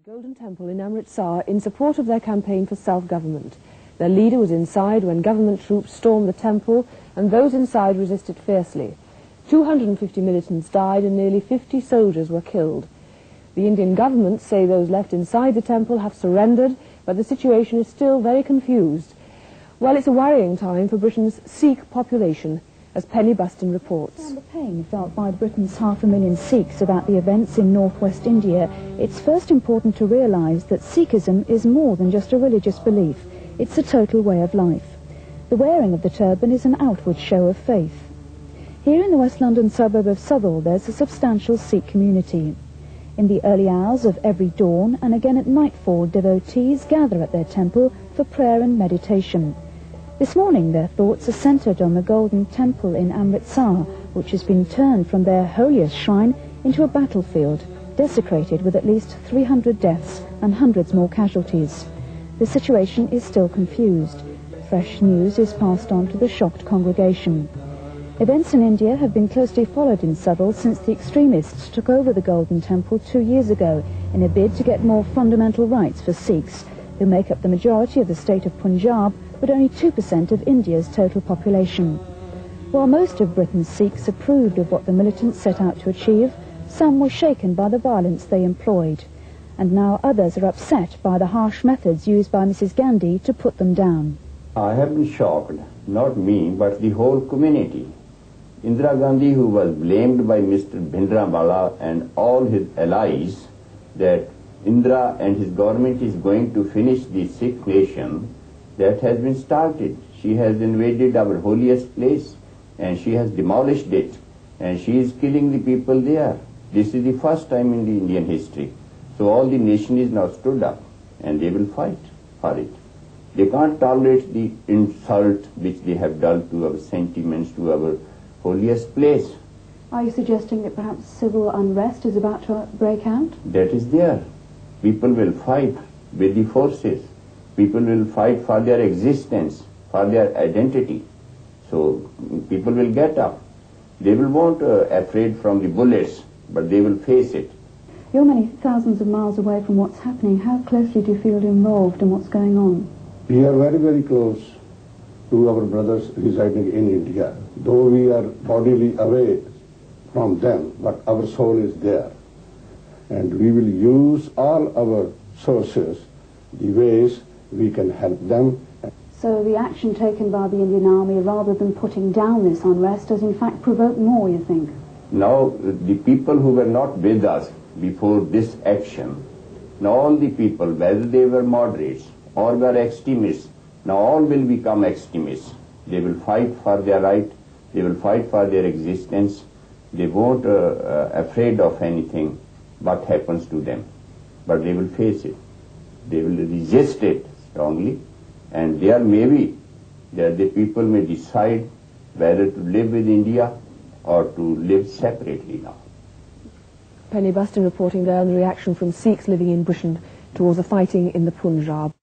Golden Temple in Amritsar in support of their campaign for self-government. Their leader was inside when government troops stormed the temple and those inside resisted fiercely. 250 militants died and nearly 50 soldiers were killed. The Indian government say those left inside the temple have surrendered, but the situation is still very confused. Well, it's a worrying time for Britain's Sikh population, as Penny Buston reports. The pain felt by Britain's 500,000 Sikhs about the events in northwest India, it's first important to realise that Sikhism is more than just a religious belief. It's a total way of life. The wearing of the turban is an outward show of faith. Here in the West London suburb of Southall, there's a substantial Sikh community. In the early hours of every dawn and again at nightfall, devotees gather at their temple for prayer and meditation. This morning their thoughts are centred on the Golden Temple in Amritsar, which has been turned from their holiest shrine into a battlefield, desecrated with at least 300 deaths and hundreds more casualties. The situation is still confused. Fresh news is passed on to the shocked congregation. Events in India have been closely followed in Southall since the extremists took over the Golden Temple 2 years ago in a bid to get more fundamental rights for Sikhs, who make up the majority of the state of Punjab, but only 2% of India's total population. While most of Britain's Sikhs approved of what the militants set out to achieve, some were shaken by the violence they employed. And now others are upset by the harsh methods used by Mrs. Gandhi to put them down. I have been shocked, not me, but the whole community. Indira Gandhi, who was blamed by Mr. Bhindranwala and all his allies that Indira and his government is going to finish the Sikh nation, that has been started. She has invaded our holiest place and she has demolished it and she is killing the people there. This is the first time in the Indian history. So all the nation is now stood up and they will fight for it. They can't tolerate the insult which they have done to our sentiments, to our holiest place. Are you suggesting that perhaps civil unrest is about to break out? That is there. People will fight with the forces. People will fight for their existence, for their identity. So people will get up. They will won't afraid from the bullets, but they will face it. You're many thousands of miles away from what's happening. How closely do you feel involved in what's going on? We are very, very close to our brothers residing in India. Though we are bodily away from them, but our soul is there. And we will use all our sources, the ways we can help them. So the action taken by the Indian Army, rather than putting down this unrest, has in fact provoked more, you think? Now, the people who were not with us before this action, now all the people, whether they were moderates or were extremists, now all will become extremists. They will fight for their right, they will fight for their existence. They won't afraid of anything what happens to them, but they will face it. They will resist it strongly, and there may be that the people may decide whether to live with India or to live separately now. Penny Buston reporting there on the reaction from Sikhs living in Britain towards the fighting in the Punjab.